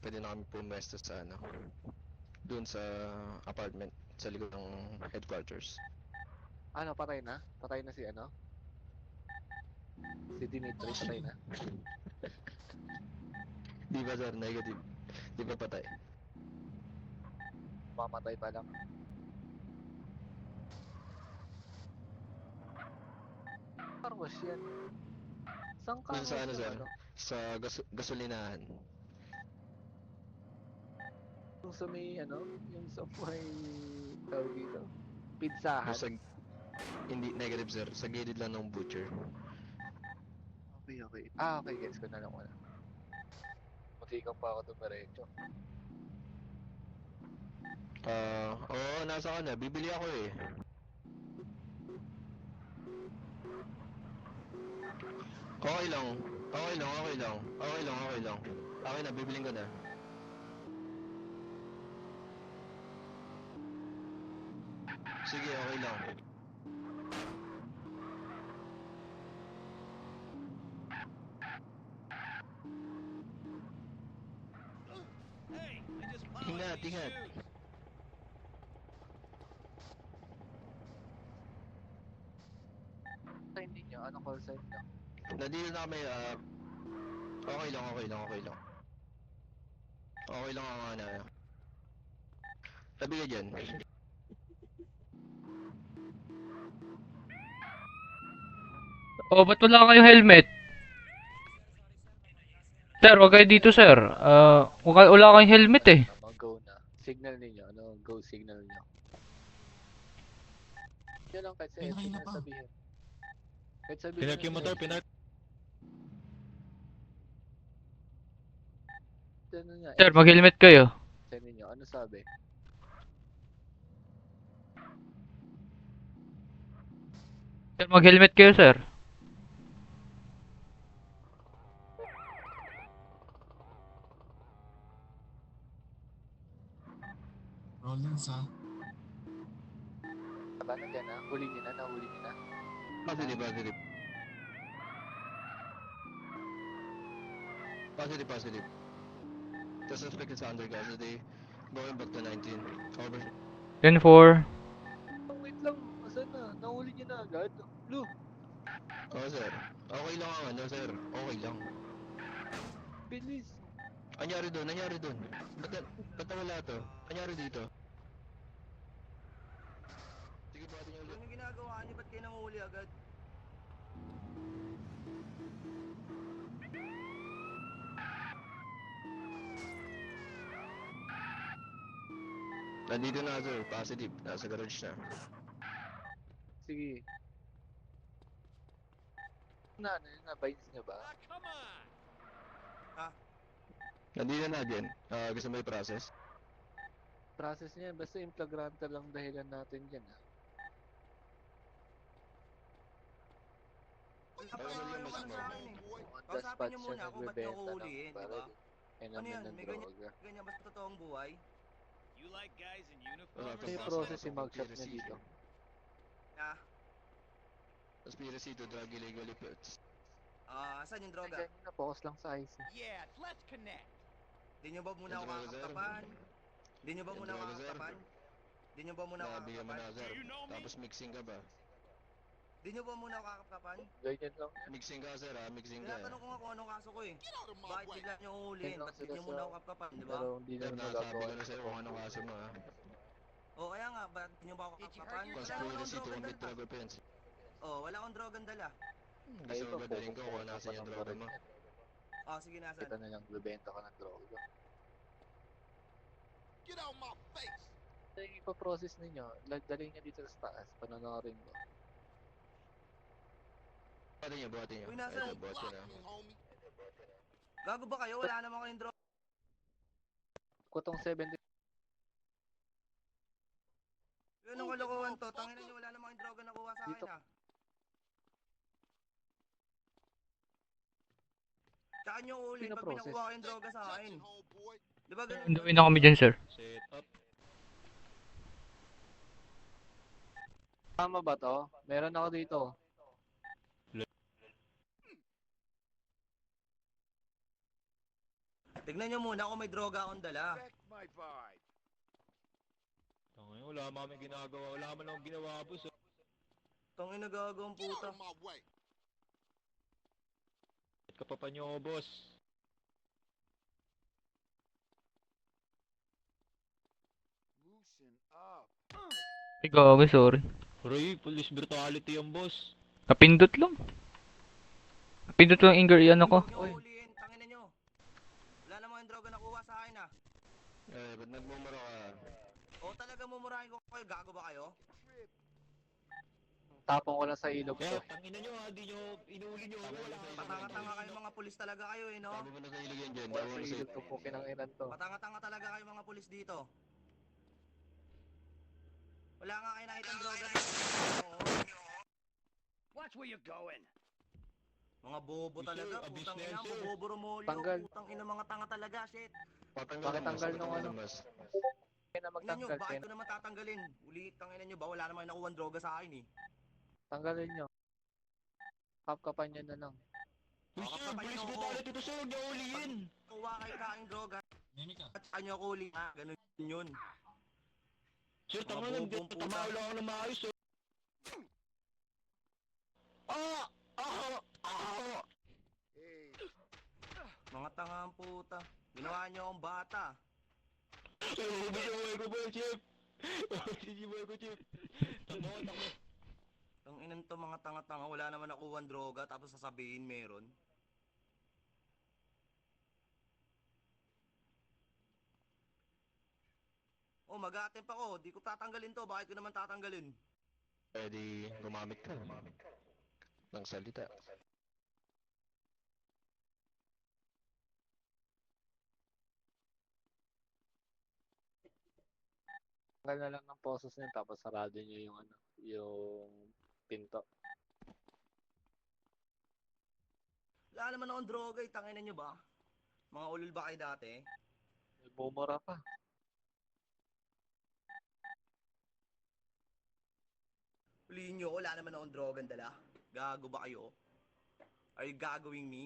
pwede na kami pumwesto sa ano, doon sa apartment, sa likod ng headquarters. Ano, patay na? Patay na si ano? Si Dimitri, patay na? Di ba sir, negative? Di ba patay? Mamatay pa lang. Car wash yan. Saan car Doon sa wash ano yung sir, ano? sa gasolinahan. Yung sa may ano? Yung sa may tawag dito? Doon Pizzahan? sa, hindi negative sir, sa gilid lang ng butcher. Okay, okay. Ah, okay, gets ko na lang wala. Matikang pa ako dumiretso. Oo, nasa ka na, bibili ako eh. Okay lang, okay lang, okay lang, okay lang, okay lang. Okay na, bibiling ko na. Sige, okay lang. Ingat, ingat. Sign ninyo, ano call sign nyo? Nandito na kami, okay lang, okay lang, okay lang. Okay lang ang ano. Sabi ka dyan. Oh, ba't wala kayong helmet? Sir, wag kayo dito, sir. Wala kayong helmet eh. Mag-go na. Signal ninyo, ano? Go signal nyo. Yan lang kahit sa Ay, Edson nakina na pa. sabihin. Kahit sabihin Pinark nyo yung sa motor, Edson. pinark. Ano nga, Sir, Edson. mag-helmet kayo. Sa ninyo, ano sabi? Sir, mag-helmet kayo, sir. Rollins ha. Aba, nandiyan na? Huli nyo na? Nahuli nyo na? Positive, positive. Positive, positive. The suspect is under custody. Going back to 19. Over. 10-4. Oh, wait lang. Asan na? Nahuli nyo na agad? Blue! Oo, sir. Okay lang ang ano, sir. Okay lang. Bilis! Anyari doon, anyari doon. Ba't nawala to? Anyari dito? Sige, pati niyo ulit. Ano yung ginagawa niyo? Ba't kayo nanguhuli agad? Nandito na, sir. Positive. Nasa garage na. Sige. Ano yun? Na-binds nyo ba? Nandito na din. Gusto mo i-process? Process niya, basta implagranta lang dahilan natin dyan ah. Wala pa Alam mo nga yung kayo mas ano mo. sa akin eh. On the Kausapin spot niyo siya muna ako, ba't niyo ako nagbebenta ng hulihin, di ba? baril. Ano Enamin yan? ng May droga. ganyan ba sa totoong buhay? You like guys in uniform Wala or pa May sa process si sa mugshot niya conspiracy. dito. Ah, Conspiracy to drug illegal efforts. saan yung droga? Kaya na, focus lang sa IC. Yeah, let's connect. Di niyo ba muna Yung ako droga, sir? kakapkapan? Di niyo ba Yung muna ako droga, sir? kakapkapan? Di niyo ba muna ako Nabigyan mo kakapkapan? na, sir. Do you know me? Tapos mixing ka ba? Di niyo ba muna ako kakapkapan? Ganyan lang yan. Mixing ka, sir, ha? Mixing ka. Tinatanong ko nga kung anong kaso ko eh. Bakit bigla niyo ako hulihin? Ganyan lang Ba't di sila niyo sa... muna ako kakapkapan, di ba? Pero hindi Sir, naman nasabi magagawa ko na ng sa'yo kung anong kaso mo, ha? O kaya nga, ba't di niyo ba ako kakapkapan? Wala naman akong Conspiracy to drogang commit dala. drug offense. Oh, wala akong drogang dala. Gusto mo ba dalhin ko kung nasa yung droga mo? Oh, sige, nasan? Kita na lang, bebenta ka ng droga. Get out my face! So, yung ipaprocess ninyo, dalhin nyo dito sa taas, panonoorin ko. Buhatin niyo, buhatin niyo. Uy, nasaan? Ito, buhat ko na. Me, homie. Gago ba kayo? Wala naman kayong droga. Kutong 70, Anong kalokohan to? Tangina niyo, wala namang droga nakuha sa akin Dito. ah. Tsaka niyo ulit Sino pag process? pinakuha ko yung droga sa akin. Homeboy. Di ba ganun? Unduin na kami dyan, sir. Set up. tama ba to? Meron ako dito. Tignan nyo muna kung may droga akong dala. Respect my vibe. Tangin, wala kami ginagawa. Wala man akong ginawa, boss. Tangin na gagawang Get out puta. of my way. Ba't ka pa pa niyo, boss? Loosen up. Ay, gago, sorry. Ray, police brutality yan, boss. Napindot lang. Napindot lang yung yan ako. Huwag nyo ulihin, tangin na nyo. Wala namang yung droga nakuha sa akin ah. Ba't nagmumura ka? O talaga mumurahin ko kayo, gago ba kayo? Tapong ko lang sa ilog Kaya, to. tangina nyo, di nyo, inuuli nyo. Wala ka. Patanga-tanga kayo mga pulis talaga kayo eh, no? Sabi mo na sa ilog yan dyan. Wala Dawa sa na sa'yo. ilog to, pukin ang inan to. Patanga-tanga talaga kayo mga pulis dito. Wala nga kayo nakitang droga dito. Oo. Watch where you're going. Mga bobo Sir, talaga, abis putang na yan, ina, sir. bobo rumulyo, Tanggal. putang ina mga tanga talaga, shit. Pakitanggal nung ano. Kaya na Tingnan nyo, magtanggal, bakit kaya ko naman tatanggalin? Ulit, tangina nyo ba? Wala naman nakuha droga sa akin eh. tanggalin nyo. Kapkapan nyo na lang. Uy, sir, police brutality to, sir. Huwag niyo ulihin. Kuha kayo kaing droga, Nemi ka. at saan nyo ako uli? Ah, ganun yun. Sir, Mga tama bobong lang. puta. Tamaw lang ako na maayos, sir. Ah! Ah! Ah! Hey. Mga tanga ang puta. Ginawa nyo akong bata. Sir, ubus yung buhay ko, boy, chip. Ubus yung buhay ko, chip. Tamo, tamo. Ang inan to mga tanga-tanga, wala naman nakuha droga, tapos sasabihin meron. Oh, mag-a-attempt ako. Di ko tatanggalin to. Bakit ko naman tatanggalin? Pwede gumamit ka ng salita. Tanggal na lang ng poses nyo, tapos sarado nyo yung ano, yung pinto. Wala naman akong droga eh. Tangina nyo ba? Mga ulol ba kayo dati? Nagmumura pa. Huliin nyo, wala naman akong droga ang dala. Gago ba kayo? Are you gagawing me?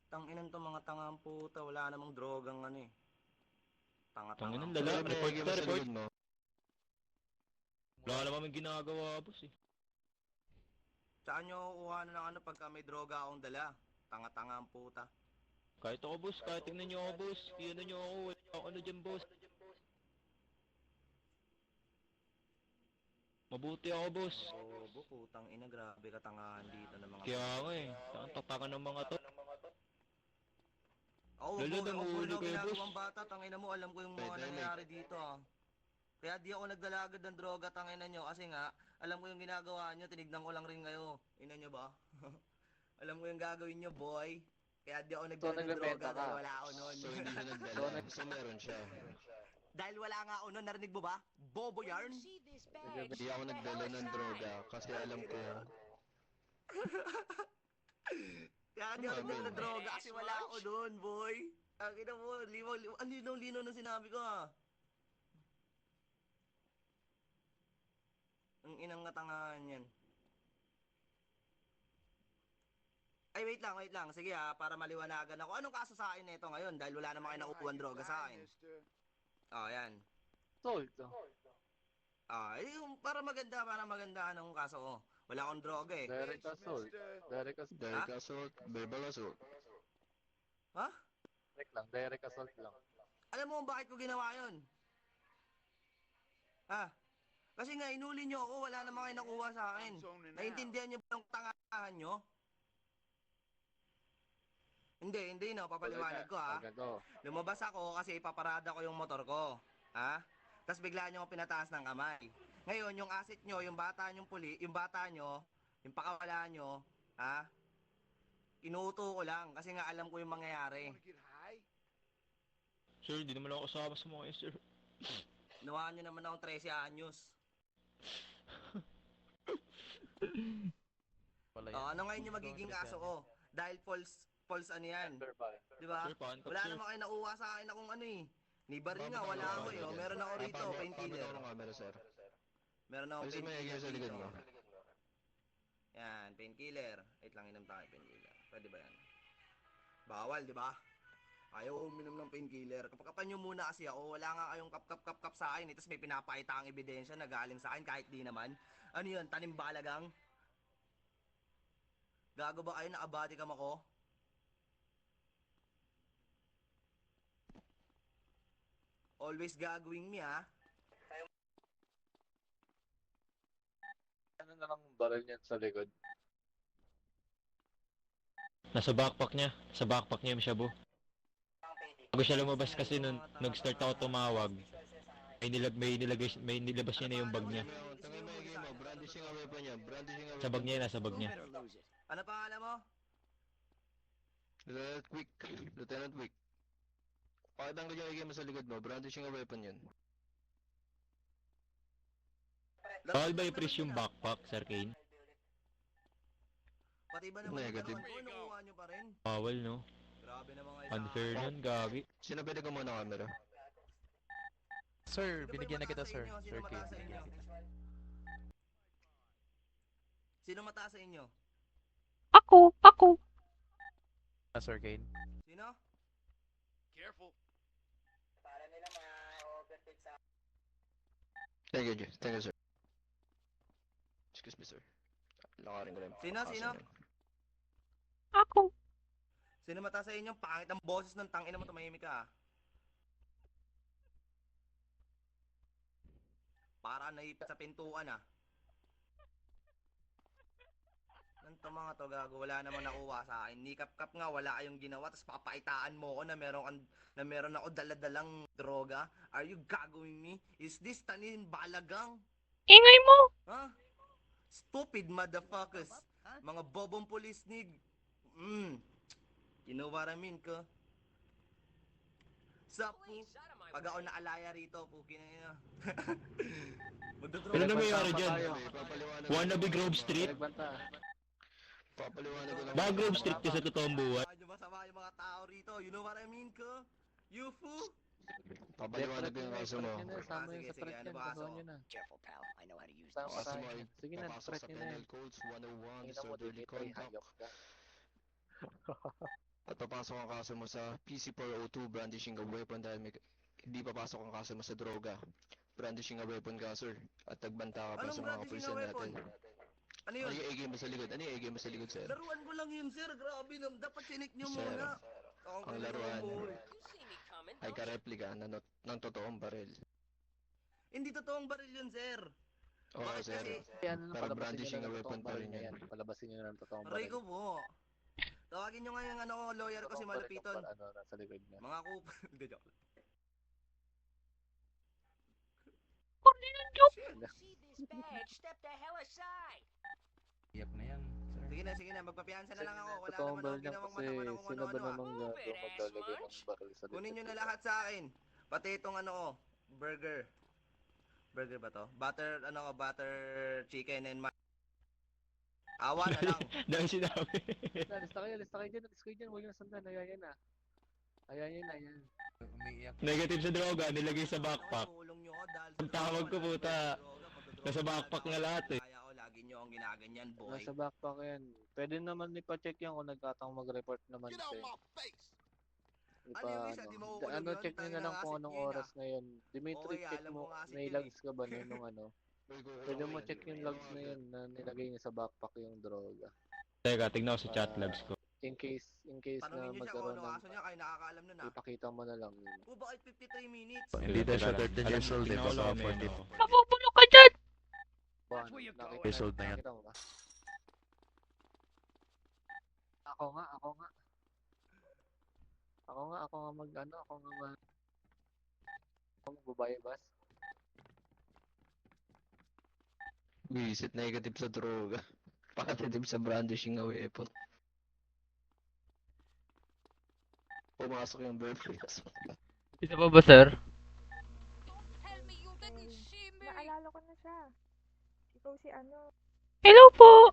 Tanginan to mga tangang puta, wala namang drogang ano eh. Tanga-tanga. Tangin ng lala. Report ka, report. Wala naman may ginagawa, boss, eh. Saan nyo kukuha na ng ano pagka may droga akong dala? Tanga-tanga ang puta. Kahit ako, boss. Kahit tingnan nyo ako, boss. Iyan nyo ako. Wala ako ano dyan, boss. Mabuti ako, boss. Bobo, putang ina, grabe katangahan dito ng mga Kaya nga eh. Saan tapakan ng mga to? Ako, Lalo, bobo, ako nanguhuli na kayo, ginagawang boss. bata, tangina mo, alam ko yung mga Pwede, nangyayari dito ah. Kaya di ako nagdala agad ng droga, tangina nyo, kasi nga, alam ko yung ginagawa nyo, tinignan ko lang rin ngayon. Ina nyo ba? Alam ko yung gagawin nyo, boy. Kaya di ako nagdala ng nagbebenta droga ka? dahil wala ako nun. So, hindi siya nagdala. So, meron siya. Dahil wala nga ako nun, narinig mo ba? Bobo yarn? Hindi ako nagdala ng droga kasi alam ko. Kaya di ako Ano nagdala ba? ng droga kasi wala ako nun, boy. Ang ina mo, ang linaw-linaw na sinabi ko ah. Ang inang katangahan yan. Ay, wait lang, wait lang. Sige para maliwanagan ako. Anong kaso sa akin nito ngayon? Dahil wala naman kayo nakukuha droga sa akin. Oh, yan. Sold. Yung para maganda anong kaso ko. Wala akong droga eh. Direct assault. Direct assault. Direct assault, verbal assault. Ha? Direct lang, direct assault lang. Alam mo kung bakit ko ginawa yun? Ha? Kasi nga, inuli nyo ako, wala naman kayo nakuha sa akin. Naintindihan nyo ba ang tangahan nyo? Hindi no, papaliwanag ko ha. Ganito. Lumabas ako kasi ipaparada ko yung motor ko. Ha? Tapos bigla nyo ako pinataas ng kamay. Ngayon, yung asset nyo, yung bata nyo, yung pakawala nyo, ha? Inuuto ko lang kasi nga alam ko yung mangyayari. Wanna get high? Sir, di naman ako kasama sa mga yun, sir. Nawaan nyo naman akong 13 anyos. Pala Ano ngayon yung magiging kaso ko? Dahil false ano yan. Verbal. Di ba? Sir, paano Wala naman kayo nakuha sa akin na kung ano eh. Ni baril nga, wala ako eh. Oh. Meron ako rito, painkiller. Paano ng camera, sir? Meron ako Alisin mo yung painkiller sa likod dito. mo. Yan, painkiller. Wait lang, inom tayo painkiller. Pwede ba yan? Bawal, di ba? Ayaw uminom ng painkiller. Kapakapan nyo muna kasi ako. Wala nga kayong kap sa akin. Tapos may pinapakita ang ebidensya na galing sa akin kahit di naman. Ano yun? Tanim balagang? Gago ba kayo? Nakabody cam ako? Always gagawin me ha? Ano na lang baril niyan sa likod? Nasa backpack niya. Sa backpack niya yung shabu. Bago siya lumabas kasi nung nag-start ako tumawag, may nilabas niya na yung bag niya. Tangay mo yung game mo. Brandishing ang weapon niya. Brandishing ang Sa bag niya, nasa bag niya. Better lose it. Ano pangalan mo? Lieutenant Quick. Lieutenant Quick. Pakitang ganyan yung game mo sa likod mo. Brandishing ang weapon yun. Bawal ba i-freeze yung backpack, Sir Kane? Pati ba naman yung Negative. ganawan ko? Nakuha nyo pa rin? Bawal, no? Grabe naman kayo. Unfair nun, gagi. Sino pwede ko muna camera? Sino Sir, ba binigyan na yung kita, mataas sa sir. inyo? Sino Sir mataas Kane. sa inyo? Sino mataas sa inyo? Ako. Sir Kane. Sino? Careful. Thank you, Jay. Thank you, sir. Excuse me, sir. Lakarin ko lang. yung Sino? kaso Sino? na yun. Sino mataas sa inyo? Pangit ang boses ng tangina mo, tumahimik ka. Para naipit sa pintuan ah. Nanto mga to gago, wala namang nakuha sa akin. Nikap-kap nga, wala kayong ginawa. Tapos papaitaan mo ako na meron ako daladalang droga. Are you gagawin me? Is this tanin balagang? Ingay mo! Ha? Stupid motherfuckers. Mga bobong pulis ni... You know what I mean, ko? Sup, po? Pag ako naalaya rito, puki na yun. Ano na mayroon dyan? Papaliwanag Wannabe Grove Street? Nagbanta. Papaliwanag ko lang. Ba Grove Street ka sa totoong buhay? Medyo masama yung mga tao rito. You know what I mean, ko? You fool? Papaliwanag ko yung kaso mo. Sama Sige, yun sa sige, threat ano yan. ba kaso? Kasuhan nyo na. Careful, pal. I know how to use Sama this. Kaso tayo. mo ay Sige na, papasok threat sa nyo na yan. Penal Codes 101, Tingnan mo, disorderly dito conduct. hayop ka. At papasok ang kaso mo sa PC-402, brandishing a weapon dahil hindi papasok ang kaso mo sa droga. Brandishing a weapon ka, sir. At nagbanta ka pa Anong sa mga brandishing kapulisan na weapon? natin. Ano Ano yun? yung A-game mo sa likod? Ano yung A-game mo sa likod, sir? Laruan ko lang yun, sir. Grabe naman. Dapat chinik nyo Sir, muna. ang laruan You see me coming, ay don't you? ka-replica ng totoong baril. Hindi totoong baril yun, sir. Oo, Bakit sir. kasi? Yan, Para palabasin brandishing nyo a na ng weapon totoong pa baril rin na yan. yan. Palabasin nyo na ng totoong Aray baril. ko po. Tawagin nyo nga yung lawyer ko si Totoong baril Malupiton. yung ano, nasa likod niya. Mga kup... Hindi, joke lang. See this badge? Step the hell aside. Iyak na yan, sir. Sige na. Magpapiansa na lang ako. Wala Totoong naman baril akong niya ginawang kasi masama na kung sino ba ano-ano ah. namang Move it, maglalagay ng ass baril sa likod? Kunin nyo na lahat sa akin. Pati itong ano ko. Burger. Burger ba to? Butter chicken and awa na lang. Dahil sinabi. Lista kayo dyan. Lista kayo dyan. Huwag yung sundan. Ayan na. Ayan. Umiiyak. Negative sa droga, nilagay sa backpack. Tulong nyo ako dahil Ang tawag ko, puta. Nasa backpack nga lahat eh. Kaya ko lagi nyo ang ginaganyan, boy. Nasa backpack yan. Pwede naman ipa-check yan kung nagkataong mag-report naman Get out siya. my face. Ano yung isa, di makukulong yun? Check nyo na lang kung anong Tangina, oras na yun. Dimitri, Okay, check alam mo, mo nga si may Jun logs ka ba nun nung ano? Pwede mo check yung logs na yun. yun na nilagay niya sa backpack yung droga. Teka, tignan ko sa chat logs ko. In case na Tanungin nyo siya kung magkaroon ano ng... kaso niya, kayo nakakaalam nun ah. Ipakita mo na lang yun. O bakit 53 minutes? Hindi na siya 13 years old eh, baka 40. Mabubulok ka dyan! Watch where you're Nakita going. mo- Years old na yan. nakita mo ba? Ako nga magbabayabas. Visit negative sa droga. Positive sa brandishing a weapon. Pumasok yung burger. Isa pa ba, sir? Tell me you didn't see me. Naalala ko na siya. Ikaw si ano. Hello po!